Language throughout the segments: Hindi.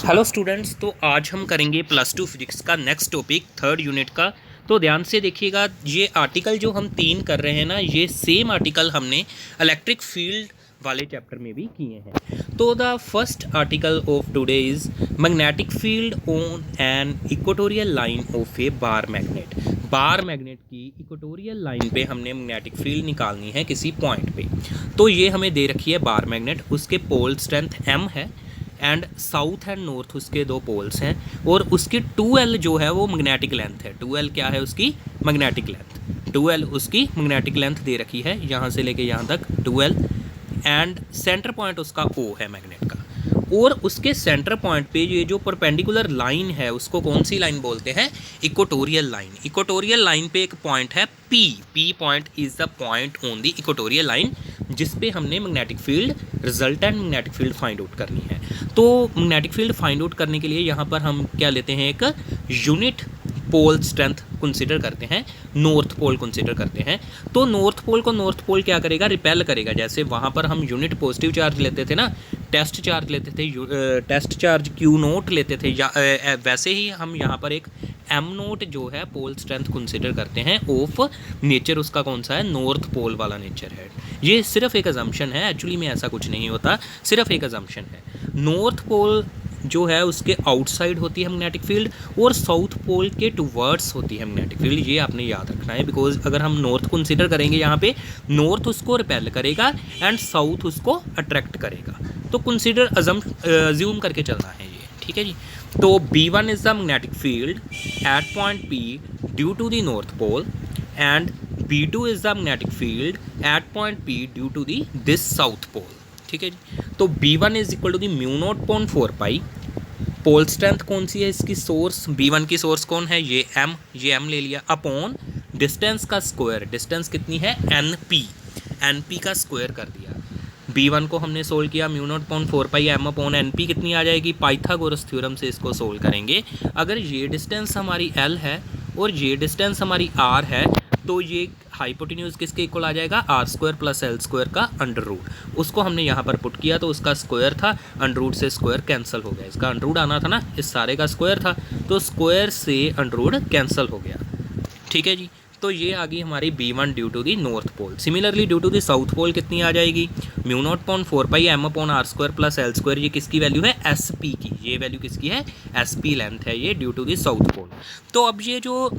हेलो स्टूडेंट्स, तो आज हम करेंगे प्लस टू फिजिक्स का नेक्स्ट टॉपिक थर्ड यूनिट का। तो ध्यान से देखिएगा, ये आर्टिकल जो हम 3 कर रहे हैं ना, ये सेम आर्टिकल हमने इलेक्ट्रिक फील्ड वाले चैप्टर में भी किए हैं। तो the first article of today is magnetic field on an equatorial line of a bar magnet. Bar magnet की इक्वेटोरियल लाइन पे हमने मैग्नेटिक फील्ड निकालनी है किसी पॉइंट पे। तो ये हमें दे रखी है बार मैग्नेट, उसके पोल स्ट्रेंथ m है एंड साउथ एंड नॉर्थ उसके दो पोल्स हैं, और उसकी 2L जो है वो मैग्नेटिक लेंथ है। 2L क्या है? उसकी मैग्नेटिक लेंथ। 2L उसकी मैग्नेटिक लेंथ दे रखी है, यहाँ से लेके यहाँ तक 2L, एंड सेंटर पॉइंट उसका O है मैग्नेट का। और उसके सेंटर पॉइंट पे ये जो परपेंडिकुलर लाइन है उसको कौन सी लाइन बोलते हैं? Equatorial line. इक्वेटोरियल लाइन पे एक पॉइंट है P point is the point on the equatorial line जिस पे हमने magnetic field resultant magnetic field find out करनी है। तो मैग्नेटिक फील्ड फाइंड आउट करने के लिए यहाँ पर हम क्या लेते हैं? एक यूनिट पोल स्ट्रेंथ कंसीडर करते हैं, नॉर्थ पोल कंसीडर करते हैं। तो नॉर्थ पोल को नॉर्थ पोल क्या करेगा? रिपेल करेगा। जैसे वहाँ पर हम यूनिट पॉजिटिव चार्ज लेते थे ना, टेस्ट चार्ज लेते थे, टेस्ट चार्ज Q0 लेते थे, या वैसे ही हम यहाँ पर एक M0 जो है पोल स्ट्रेंथ कंसीडर करते हैं ऑफ नेचर। उसका कौन सा है? नॉर्थ पोल वाला नेचर है। ये सिर्फ एक अजम्पशन है, एक्चुअली में ऐसा कुछ नहीं होता, सिर्फ एक अजम्पशन है। नॉर्थ पोल जो है उसके आउटसाइड होती है मैग्नेटिक फील्ड, और साउथ पोल के टुवर्ड्स होती है मैग्नेटिक फील्ड। ये आपने याद रखना है, बिकॉज अगर हम नॉर्थ कंसीडर करेंगे यहाँ पे, नॉर्थ उसको रिपेल करेगा एंड साउथ उसको अट्रैक्ट करेगा। तो कंसीडर अज्यूम करके चलना है ये, ठीक है जी। तो B1 is the magnetic field at point P due to the north pole, and B2 is the magnetic field at point P due to the this south pole, ठीक है जी। तो B1 is equal to the μ0/4 pi. Pole strength कौन सी है इसकी? सोर्स B1 की सोर्स कौन है? ये M ले लिया, अपॉन डिस्टेंस का स्क्वायर। डिस्टेंस कितनी है? NP का स्क्वायर कर दिया। B1 को हमने सोल्व किया, μ0/4 पाई M/NP कितनी आ जाएगी? पाइथागोरस थ्योरम से इसको सोल्व करेंगे। अगर ये डिस्टेंस हमारी L है और ये डिस्टेंस हमारी R है, तो ये हाइपोटेन्यूज किसके इक्वल आ जाएगा? R² + L² का अंडर रूट। उसको हमने यहाँ पर पुट किया तो उसका स्क्वायर था, अंडर रूट से स्क्वायर कैंसिल हो गया। इसका अंडर रूट आना था ना, इस सारे का स्क्वायर था, तो स्क्वायर से अंडर रूट कैंसिल हो गया, ठीक है जी। तो ये आ गई हमारी B1 due to the north pole. Similarly due to the south pole कितनी आ जाएगी? μ0/4 पाई M/R² + L²। ये किसकी वैल्यू है? SP की। ये वैल्यू किसकी है? SP लेंथ है ये, due to the south pole. तो अब ये जो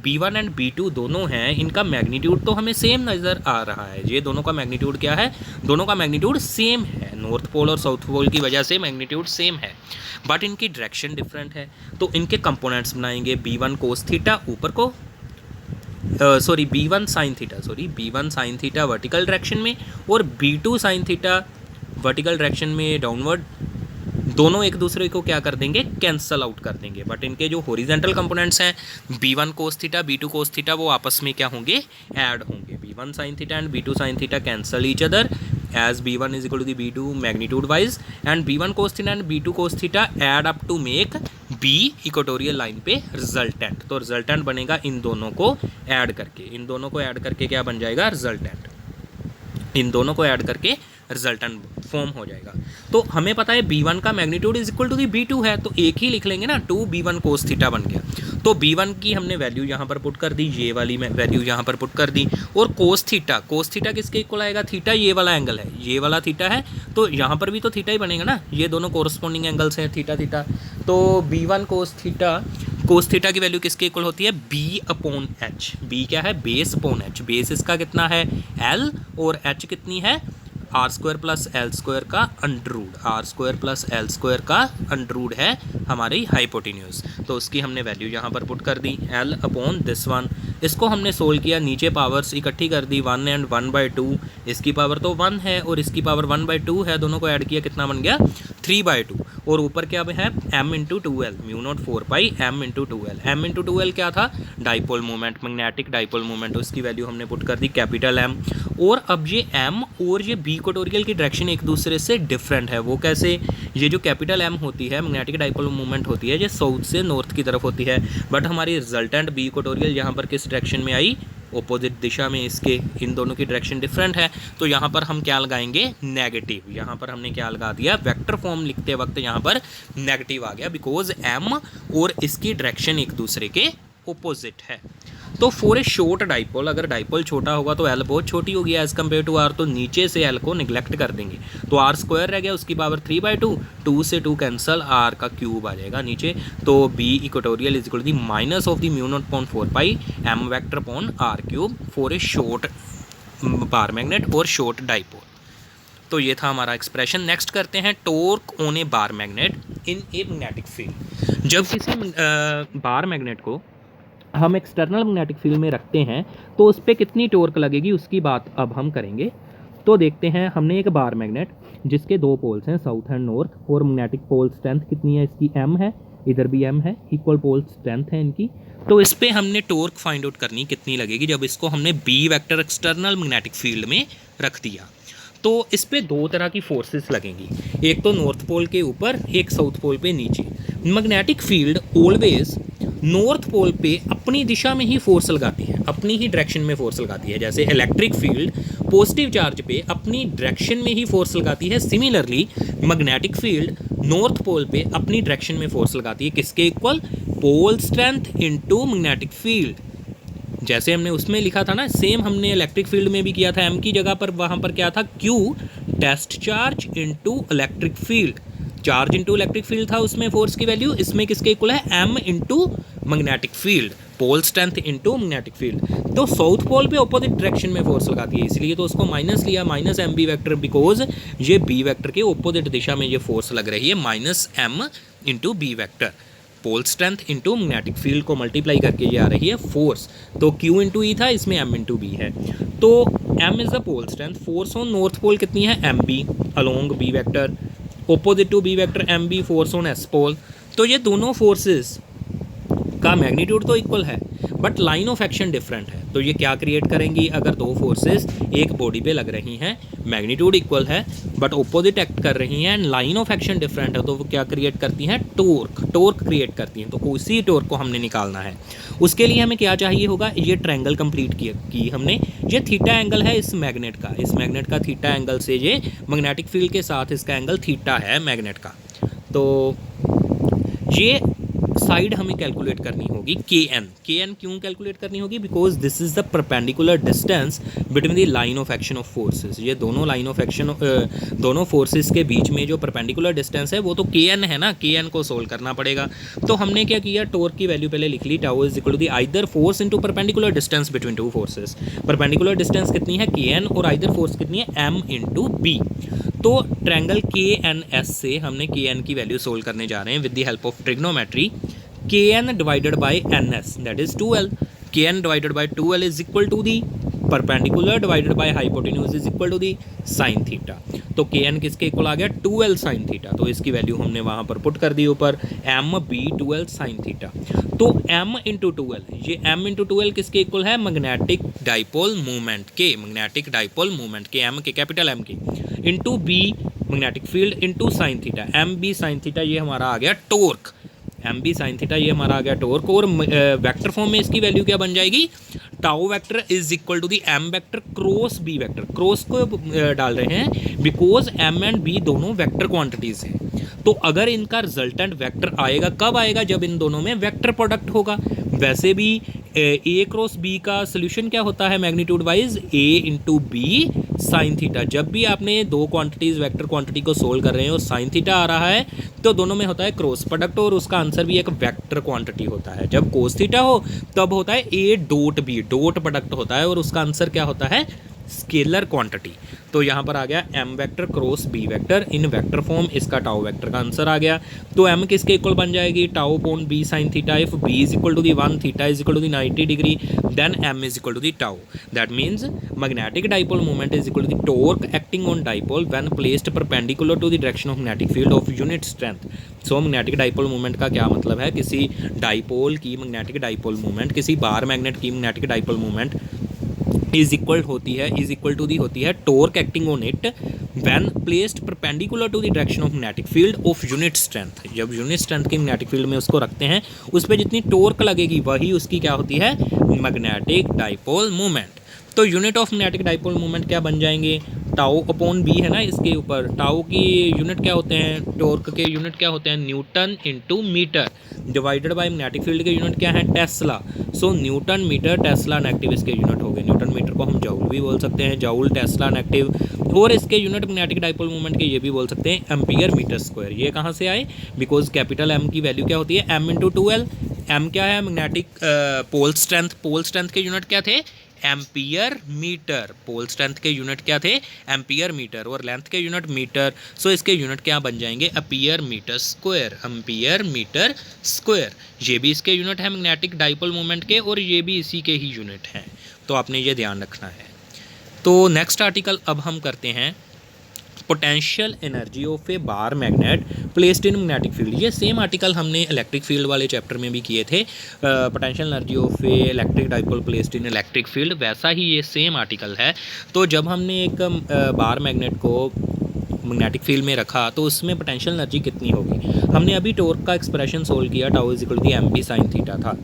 B1 एंड B2 दोनों हैं, इनका मैग्नीट्यूड तो हमें सेम नज़र आ रहा है। ये दोनों का मैग्नीट्यूड क्या है? दोनों का मैग्नीट्यूड सेम है। नॉर्थ पोल और साउथ पोल की वजह से मैग्नीट्यूड सेम है, बट इनकी डायरेक्शन डिफरेंट है। तो इनके कंपोनेंट्स बनाएंगे। B1 cos थीटा ऊपर को, B1 sin theta vertical direction में, और B2 sin theta vertical direction में डाउनवर्ड। दोनों एक दूसरे को क्या कर देंगे? कैंसल आउट कर देंगे। बट इनके जो हॉरिजॉन्टल कंपोनेंट्स हैं B1 cos theta, B2 cos theta, वो आपस में क्या होंगे? ऐड होंगे। B1 sin theta and B2 sin theta cancel each other as B1 is equal to the B2 magnitude wise, and B1 cos theta and B2 cos theta add up to make B equatorial line पे रिजल्टेंट। तो रिजल्टेंट बनेगा इन दोनों को ऐड करके। इन दोनों को ऐड करके क्या बन जाएगा? रिजल्टेंट। इन दोनों को ऐड करके रिजल्टेंट फॉर्म हो जाएगा। तो हमें पता है B1 का magnitude is equal to the B2 है, तो एक ही लिख लेंगे ना, 2B1 cos थीटा बन गया। तो B1 की हमने वैल्यू यहाँ पर पुट कर दी, ये वाली वैल्यू यहाँ पर पुट कर दी। और cos थीटा किसके इक्वल आएगा? थीटा ये वाला एंगल है, ये वाला थीटा है, तो यहाँ पर भी तो थीटा ही बनेगा ना। ये दोनों कोरस्पॉन्डिंग एंगल्स हैं, थीटा। तो B1 cos थीटा की वैल्यू किसके इक्वल होती है? B/H। B क्या है? Base upon H। बेस इसका कितना है? L, और H कितनी है? R² + L² का अंडर रूट। R² + L² का अंडर रूट है हमारी हाइपोटेन्यूज। तो उसकी हमने वैल्यू यहाँ पर पुट कर दी, L/this1। इसको हमने सोल्व किया, नीचे पावर्स इकट्ठी कर दी, 1 एंड 1/2। इसकी पावर तो 1 है और इसकी पावर 1/2 है, दोनों को ऐड किया, कितना बन गया? 3/2। और ऊपर क्या है? M/2L, μ0/4 पाई M/2L। M/2L क्या था? Dipole moment, magnetic dipole moment. उसकी वैल्यू हमने पुट कर दी कैपिटल M। और अब ये M और ये B इक्वेटोरियल की डायरेक्शन एक दूसरे से डिफरेंट है। वो कैसे? ये जो कैपिटल M होती है, मैग्नेटिक डाइपोल मोमेंट होती है, ये साउथ से नॉर्थ की तरफ होती है, बट हमारी रिजल्टेंट B इक्वेटोरियल यहाँ पर किस डायरेक्शन में आई? ऑपोजिट दिशा में इसके इन दोनों की डायरेक्शन डिफरेंट है, तो यहाँ पर हम क्या लगाएंगे, नेगेटिव। यहाँ पर हमने क्या लगा दिया, वेक्टर फॉर्म लिखते वक्त यहाँ पर नेगेटिव आ गया, बिकॉज एम और इसकी डायरेक्शन एक दूसरे के ऑपोजिट है। तो फॉर ए शॉर्ट डाइपोल, अगर डाइपोल छोटा होगा तो एल बहुत छोटी होगी एज़ कम्पेयर टू आर, तो नीचे से एल को निगलेक्ट कर देंगे, तो आर स्क्वायर रह गया, उसकी पावर 3/2, 2 से 2 कैंसल, आर का क्यूब आ जाएगा नीचे, तो B equatorial is equal to the minus of the mu not upon 4 pi M vector upon R cube for a short bar magnet और शॉर्ट डाइपोल। तो ये था हमारा एक्सप्रेशन। नेक्स्ट करते हैं torque on a bar magnet in a magnetic field. जब किसी बार मैग्नेट को हम एक्सटर्नल मैग्नेटिक फील्ड में रखते हैं तो उस पर कितनी टॉर्क लगेगी उसकी बात अब हम करेंगे। तो देखते हैं, हमने एक बार मैग्नेट जिसके दो पोल्स हैं साउथ एंड नॉर्थ, और मैग्नेटिक पोल स्ट्रेंथ कितनी है इसकी, m है, इधर भी m है, इक्वल पोल स्ट्रेंथ है इनकी। तो इस पर हमने टॉर्क फाइंड आउट करनी कितनी लगेगी जब इसको हमने b vector external magnetic field में रख दिया। तो इस पर दो तरह की फोर्सेस लगेंगी, एक तो नॉर्थ पोल के ऊपर, एक साउथ पोल पे नीचे। Magnetic field always north pole पे अपनी दिशा में ही फोर्स लगाती है, अपनी ही डायरेक्शन में फोर्स लगाती है। जैसे इलेक्ट्रिक फील्ड पॉजिटिव चार्ज पे अपनी डायरेक्शन में ही फोर्स लगाती है, similarly magnetic field north pole पे अपनी डायरेक्शन में फोर्स लगाती है, किसके equal, pole strength into magnetic field. जैसे हमने उसमें लिखा था ना, सेम हमने इलेक्ट्रिक फील्ड में भी किया था, m की जगह पर वहाँ पर क्या था, q test charge into electric field, charge into electric field था उसमें फोर्स की वैल्यू, इसमें किसके इक्वल है, m into magnetic field, pole strength into magnetic field. तो साउथ पोल पे ऑपोजिट डायरेक्शन में फोर्स लगाती है, इसलिए तो उसको माइनस लिया, minus M B vector, because ये बी वैक्टर के ऑपोजिट दिशा में ये फोर्स लग रही है, minus M into B vector, pole strength into magnetic field को मल्टीप्लाई करके ये आ रही है फोर्स। तो Q इंटू ई था, इसमें M इंटू बी है, तो M is the pole strength, force on north pole कितनी है, M B along B vector, opposite to B vector M B, force on S pole. तो ये दोनों फोर्सेस का मैग्नीट्यूड तो इक्वल है but line of action different है, तो ये क्या क्रिएट करेंगी, अगर दो फोर्सेस एक बॉडी पे लग रही हैं, मैग्नीट्यूड इक्वल है बट ऑपोजिट एक्ट कर रही हैं and line of action different है, तो वो क्या क्रिएट करती हैं, टॉर्क क्रिएट करती हैं। तो उसी टॉर्क को हमने निकालना है, उसके लिए हमें क्या चाहिए होगा, ये ट्रायंगल कंप्लीट की हमने, ये थीटा एंगल है इस मैग्नेट का, इस मैग्नेट का थीटा एंगल से ये मैग्नेटिक फील्ड के साथ इसका एंगल थीटा है मैग्नेट का। तो ये साइड हमें कैलकुलेट करनी होगी kn क्यों कैलकुलेट करनी होगी, because this is the perpendicular distance between the line of action of forces. ये दोनों लाइन ऑफ एक्शन दोनों फोर्सेस के बीच में जो परपेंडिकुलर डिस्टेंस है वो तो kn है ना, kn को सोल्व करना पड़ेगा। तो हमने क्या किया, टॉर्क की वैल्यू पहले लिख ली, tau is equal to the either force into perpendicular distance between two forces. Perpendicular distance कितनी है, kn, और आइदर फोर्स कितनी है, m इंटू बी। तो ट्रायंगल KNS से हमने kn की वैल्यू सोल्व करने जा रहे हैं with the help of trigonometry. kn divided by ns that is 2l, kn divided by 2l is equal to the perpendicular divided by hypotenuse is equal to the sine theta. तो kn किसके इक्वल आ गया, 2l साइन थीटा, तो इसकी वैल्यू हमने वहाँ पर पुट कर दी ऊपर, m b 2l sine theta. तो m इंटू 2l, ये m इंटू 2l किसके इक्वल है, मैग्नेटिक डाइपोल मूवमेंट के, मैग्नेटिक डाइपोल मूवमेंट के, m के, कैपिटल M के, into b magnetic field into sine theta, m b sine theta, ये हमारा आ गया torque, M B sine theta, ये हमारा आ गया टॉर्क। और वेक्टर फॉर्म में इसकी वैल्यू क्या बन जाएगी, tau vector is equal to the M vector cross B vector, cross को डाल रहे हैं बिकॉज एम एंड बी दोनों वेक्टर क्वांटिटीज हैं। तो अगर इनका रिजल्टेंट वेक्टर आएगा, कब आएगा, जब इन दोनों में वेक्टर प्रोडक्ट होगा। वैसे भी ए क्रॉस बी का सोल्यूशन क्या होता है मैग्नीट्यूड वाइज, ए इंटू बी साइन थीटा। जब भी आपने दो क्वांटिटीज़ वेक्टर क्वांटिटी को सोल्व कर रहे हैं और साइन थीटा आ रहा है तो दोनों में होता है क्रॉस प्रोडक्ट, और उसका आंसर भी एक वेक्टर क्वांटिटी होता है। जब कोस थीटा हो तब होता है A dot B, dot product होता है और उसका आंसर क्या होता है, स्केलर क्वांटिटी। तो यहाँ पर आ गया m vector cross b vector in vector form, इसका टाउ वेक्टर का आंसर आ गया। तो m किसके इक्वल बन जाएगी, tau upon b sine theta, if b is equal to the 1, theta is equal to the 90 degree, then m is equal to the tau. That means magnetic dipole moment is equal to the torque acting on dipole when placed perpendicular to the direction of magnetic field of unit strength. So magnetic dipole moment का क्या मतलब है, किसी डाइपोल की मैग्नेटिक डाइपोल मोमेंट, किसी बार मैग्नेट की magnetic dipole moment is equal to the होती है torque acting on it when placed perpendicular to the direction of magnetic field of unit strength. जब यूनिट स्ट्रेंथ की मैग्नेटिक फील्ड में उसको रखते हैं, उस पर जितनी टॉर्क लगेगी वही उसकी क्या होती है, मैग्नेटिक डाइपोल मोमेंट। तो unit of magnetic dipole moment क्या बन जाएंगे, टाउ अपॉन बी है ना इसके ऊपर। टाउ की यूनिट क्या होते हैं, टॉर्क के यूनिट क्या होते हैं, newton into metre, divided by magnetic field के यूनिट क्या है, tesla. So newton metre tesla negative इसके यूनिट हो गए। न्यूटन मीटर को हम जूल भी बोल सकते हैं, जूल टेस्ला नेगेटिव, और इसके यूनिट मैग्नेटिक डाइपोल मोमेंट के ये भी बोल सकते हैं एम्पियर मीटर स्क्वायर। ये कहाँ से आए, बिकॉज कैपिटल एम की वैल्यू क्या होती है, एम इंटू 2L। एम क्या है, magnetic pole strength. Pole strength के यूनिट क्या थे, एम्पियर मीटर। पोल स्ट्रेंथ के यूनिट क्या थे, एम्पियर मीटर, और लेंथ के यूनिट मीटर। सो इसके यूनिट क्या बन जाएंगे, ampere metre square, ampere metre square. ये भी इसके यूनिट है मैग्नेटिक डाइपोल मोमेंट के, और ये भी इसी के ही यूनिट हैं, तो आपने ये ध्यान रखना है। तो नेक्स्ट आर्टिकल अब हम करते हैं potential energy of a bar magnet placed in magnetic field. ये सेम आर्टिकल हमने इलेक्ट्रिक फील्ड वाले चैप्टर में भी किए थे, potential energy of A electric dipole placed in electric field, वैसा ही ये सेम आर्टिकल है। तो जब हमने एक बार मैग्नेट को मैग्नेटिक फील्ड में रखा तो उसमें पोटेंशियल एनर्जी कितनी होगी। हमने अभी टॉर्क का एक्सप्रेशन सोल्व किया, tau is equal to M sine theta था।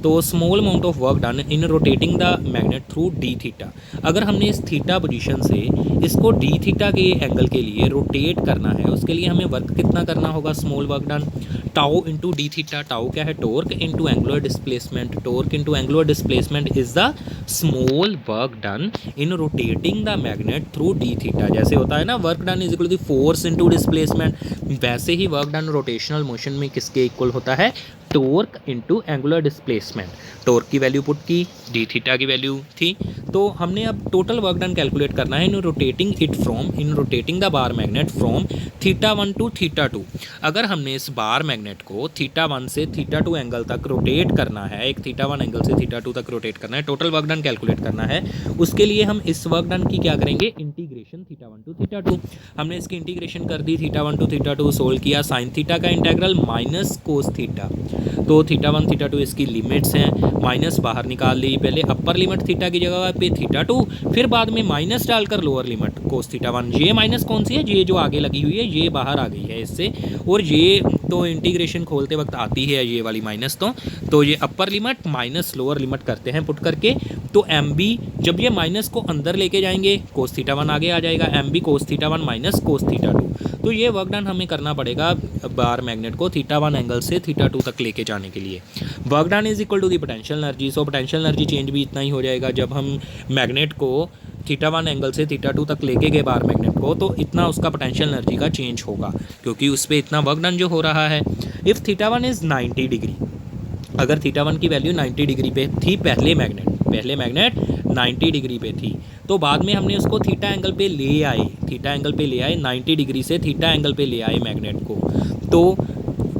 तो small amount of work done in rotating the magnet through D theta. अगर हमने इस थीटा पोजीशन से इसको डी थीटा के एंगल के लिए रोटेट करना है, उसके लिए हमें वर्क कितना करना होगा, small work done tau into D theta. Tau क्या है, torque into angular displacement. Torque into angular displacement is the small work done in rotating the magnet through D theta. जैसे होता है ना, work done is equal to force into displacement, वैसे ही वर्क डन रोटेशनल मोशन में किसके इक्वल होता है, torque into angular displacement. Torque की वैल्यू पुट की, डी थीटा की वैल्यू थी। तो हमने अब टोटल वर्क डन कैलकुलेट करना है in rotating the bar magnet from theta 1 to theta 2। अगर हमने इस बार मैग्नेट को थीटा 1 से थीटा 2 एंगल तक रोटेट करना है, एक थीटा 1 एंगल से थीटा 2 तक रोटेट करना है, टोटल वर्क डन कैलकुलेट करना है, उसके लिए हम इस वर्क डन की क्या करेंगे, इंटीग्रेशन थीटा 1 टू थीटा 2। हमने इसकी इंटीग्रेशन कर दी, थीटा 1 टू थीटा 2 सोल्व किया, साइन थीटा का इंटेग्रल माइनस कोस थीटा। तो थीटा 1 थीटा 2 इसकी लिमिट्स हैं, माइनस बाहर निकाल ली, पहले अपर लिमिट थीटा की जगह पे थीटा 2, फिर बाद में माइनस डालकर लोअर लिमिट कोस थीटा 1। ये माइनस कौन सी है, ये जो आगे लगी हुई है, ये बाहर आ गई है इससे, और ये तो इंटीग्रेशन खोलते वक्त आती है ये वाली माइनस। तो ये upper limit minus lower limit करते हैं पुट करके। तो एम बी, जब ये माइनस को अंदर लेके जाएंगे कोस थीटा 1 आगे आ जाएगा, M B cos theta 1 minus cos theta 2। तो ये वर्क डन हमें करना पड़ेगा बार मैग्नेट को थीटा 1 एंगल से थीटा 2 तक लेके जाने के लिए। Work done is equal to the potential energy. So potential energy change भी इतना ही हो जाएगा, जब हम मैग्नेट को थीटा 1 एंगल से थीटा 2 तक लेके गए बार मैग्नेट को, तो इतना उसका पोटेंशियल एनर्जी का चेंज होगा, क्योंकि उस पर इतना वर्क डन जो हो रहा है। इफ़ थीटा 1 इज़ 90 डिग्री, अगर थीटा 1 की वैल्यू 90 डिग्री पे थी, पहले मैग्नेट 90 डिग्री पे थी, तो बाद में हमने उसको थीटा एंगल पे ले आए, 90 डिग्री से थीटा एंगल पे ले आए मैग्नेट को। तो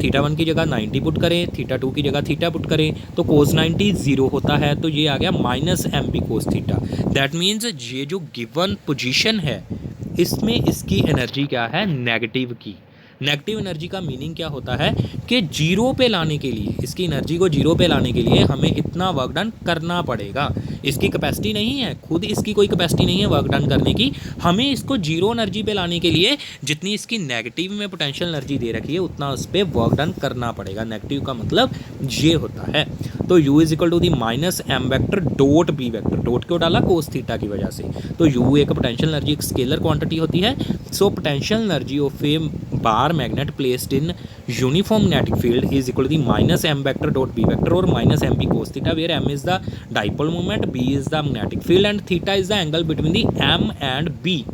थीटा 1 की जगह 90 पुट करें, थीटा 2 की जगह थीटा पुट करें, तो कोस 90 0 होता है, तो ये आ गया minus M B cos theta. That means ये जो गिवन पोजीशन है इसमें इसकी एनर्जी क्या है, नेगेटिव की। नेगेटिव एनर्जी का मीनिंग क्या होता है कि जीरो पे लाने के लिए, इसकी एनर्जी को जीरो पे लाने के लिए हमें इतना वर्क डन करना पड़ेगा। इसकी कैपेसिटी नहीं है, खुद इसकी कोई कैपेसिटी नहीं है वर्क डन करने की, हमें इसको जीरो एनर्जी पे लाने के लिए जितनी इसकी नेगेटिव में पोटेंशियल एनर्जी दे रखी है उतना उस पर वर्क डन करना पड़ेगा। नेगेटिव का मतलब ये होता है। तो u is equal to the minus M vector dot B vector, dot क्यों डाला, कोस थीटा की वजह से। तो u एक पोटेंशियल एनर्जी एक स्केलर क्वांटिटी होती है। So potential energy of a bar magnet placed in uniform magnetic field is equal to the minus M vector dot B vector और minus M B cos theta, where M is the dipole moment, B is the magnetic field and theta is the angle between the M and B.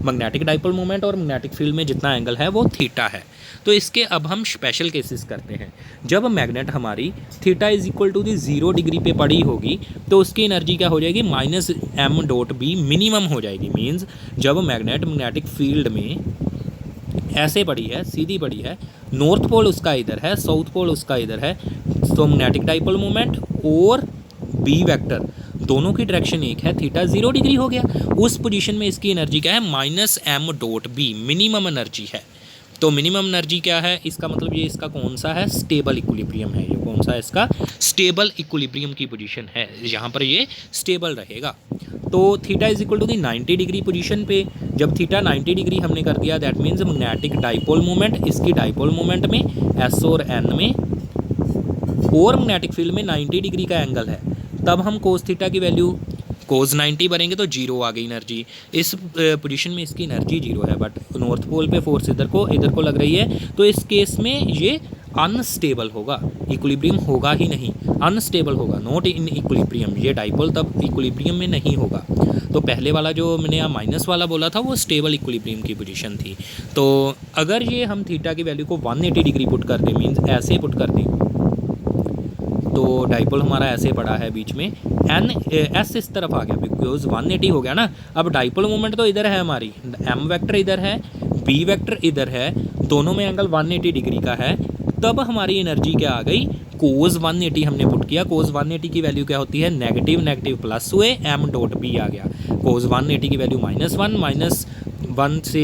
Magnetic dipole moment और मैग्नेटिक फील्ड में जितना एंगल है वो थीटा है। तो इसके अब हम स्पेशल केसेस करते हैं। जब मैग्नेट हमारी theta is equal to the 0 degree पे पड़ी होगी तो उसकी एनर्जी क्या हो जाएगी, minus M dot B minimum हो जाएगी। मीन्स जब मैग्नेटिक फील्ड में ऐसे पड़ी है, सीधी पड़ी है, नॉर्थ पोल उसका इधर है, साउथ पोल उसका इधर है, तो मैग्नेटिक डाइपोल मोमेंट और बी वेक्टर दोनों की डायरेक्शन एक है, थीटा 0 डिग्री हो गया। उस पोजीशन में इसकी एनर्जी क्या है, minus M dot B minimum energy है। तो मिनिमम एनर्जी क्या है, इसका मतलब ये इसका कौन सा है, स्टेबल इक्विलिब्रियम है। ये कौन सा है, इसका स्टेबल इक्विलिब्रियम की पोजीशन है, यहाँ पर ये स्टेबल रहेगा। तो theta is equal to the 90 degree position पे, जब थीटा 90 डिग्री हमने कर दिया that means magnetic dipole moment, इसकी डाइपोल मोमेंट में एस और एन में और मैग्नेटिक फील्ड में 90 डिग्री का एंगल है, तब हम कोस थीटा की वैल्यू कोस 90 भरेंगे तो जीरो आ गई एनर्जी। इस पोजीशन में इसकी एनर्जी जीरो है, बट नॉर्थ पोल पे फोर्स इधर को लग रही है, तो इस केस में ये अनस्टेबल होगा, इक्विलिब्रियम होगा ही नहीं, अनस्टेबल होगा, नॉट इन इक्विलिब्रियम। ये डाइपोल तब इक्विलिब्रियम में नहीं होगा। तो पहले वाला जो मैंने यहाँ माइनस वाला बोला था वो स्टेबल इक्विलिब्रियम की पोजीशन थी। तो अगर ये हम थीटा की वैल्यू को 180 डिग्री पुट कर दें, मीन्स ऐसे पुट कर दें, तो डाइपोल हमारा ऐसे पड़ा है बीच में, एन एस इस तरफ आ गया बिकॉज 180 हो गया ना। अब डाइपोल मोमेंट तो इधर है हमारी, एम वेक्टर इधर है, बी वेक्टर इधर है, दोनों में एंगल 180 डिग्री का है, तब हमारी एनर्जी क्या आ गई, कोस 180 हमने पुट किया। कोस 180 की वैल्यू क्या होती है, नेगेटिव नेगेटिव प्लस हुए, एम डॉट बी आ गया। कोस 180 की वैल्यू -1 से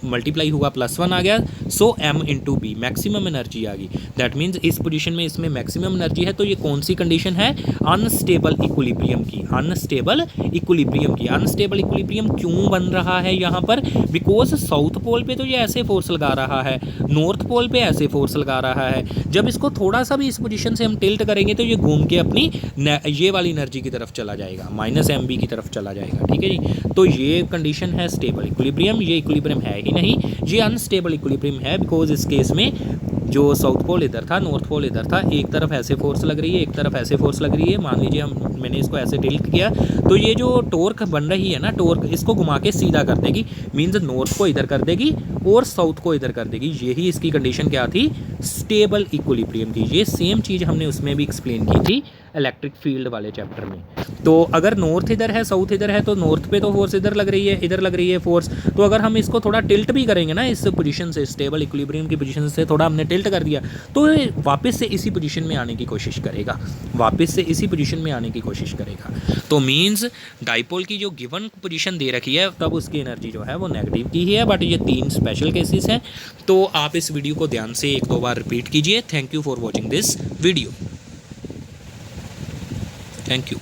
मल्टीप्लाई हुआ +1 आ गया, so m into B maximum energy आ गई। दैट मीन्स इस पोजीशन में इसमें मैक्सिमम एनर्जी है। तो ये कौन सी कंडीशन है, अनस्टेबल इक्विलिब्रियम की, अनस्टेबल इक्विलिब्रियम की। अनस्टेबल इक्विलिब्रियम क्यों बन रहा है यहाँ पर, बिकॉज साउथ पोल पे तो ये ऐसे फोर्स लगा रहा है, नॉर्थ पोल पे ऐसे फोर्स लगा रहा है। जब इसको थोड़ा सा भी इस पोजीशन से हम टिल्ट करेंगे तो ये घूम के अपनी ये वाली एनर्जी की तरफ चला जाएगा, -mb की तरफ चला जाएगा। ठीक है जी, तो ये कंडीशन है स्टेबल इक्विलिब्रियम। ये इक्विलिब्रियम है ही नहीं, ये अनस्टेबल इक्विलिब्रियम है, बिकॉज इस केस में जो साउथ पोल इधर था, नॉर्थ पोल इधर था, एक तरफ ऐसे फोर्स लग रही है, एक तरफ ऐसे फोर्स लग रही है। मान लीजिए मैंने इसको ऐसे टिल्ट किया, तो ये जो टॉर्क बन रही है ना, टॉर्क इसको घुमा के सीधा कर देगी, मीन्स नॉर्थ को इधर कर देगी और साउथ को इधर कर देगी। यही इसकी कंडीशन क्या थी, स्टेबल इक्विलिब्रियम की। ये सेम चीज़ हमने उसमें भी एक्सप्लेन की थी इलेक्ट्रिक फील्ड वाले चैप्टर में। तो अगर नॉर्थ इधर है, साउथ इधर है, तो नॉर्थ पे तो फोर्स इधर लग रही है, इधर लग रही है फोर्स। तो अगर हम इसको थोड़ा टिल्ट भी करेंगे ना इस पोजीशन से, स्टेबल इक्विलिब्रियम की पोजीशन से थोड़ा हमने टिल्ट कर दिया, तो ये वापस से इसी पोजीशन में आने की कोशिश करेगा, वापस से इसी पोजीशन में आने की कोशिश करेगा। तो मीन्स डाइपोल की जो गिवन पोजीशन दे रखी है, तब उसकी एनर्जी जो है वो नेगेटिव की ही है। बट ये 3 स्पेशल केसेस हैं, तो आप इस वीडियो को ध्यान से 1-2 बार रिपीट कीजिए। Thank you for watching this video. Thank you.